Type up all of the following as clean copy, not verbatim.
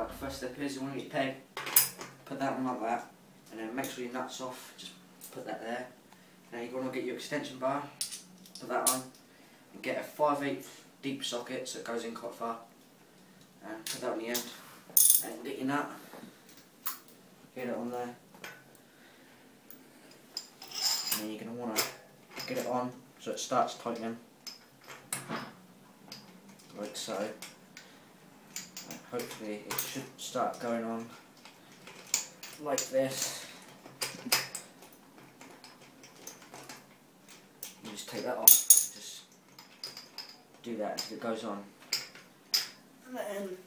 Right, the first step is you want to get your peg, put that on like that, and then make sure your nut's off, just put that there. Now you're going to get your extension bar, put that on, and get a 5/8 deep socket so it goes in quite far, and put that on the end, and get your nut, get it on there, and then you're going to want to get it on so it starts tightening, like so. And hopefully it should start going on like this. You just take that off, just do that until it goes on. And then,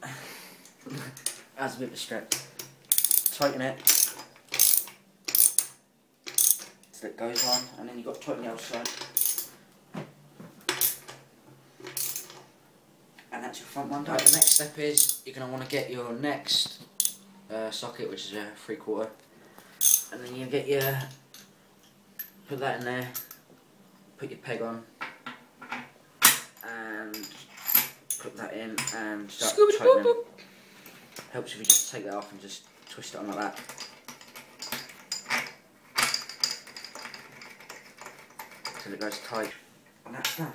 as a bit of a stretch, tighten it till it goes on, and then you've got to tighten the other side. And that's your front one done. Right, the next step is you're going to want to get your next socket, which is a 3/4, and then you get your, put that in there, put your peg on, and put that in and start tightening. Helps if you just take that off and just twist it on like that. Till it goes tight, and that's that.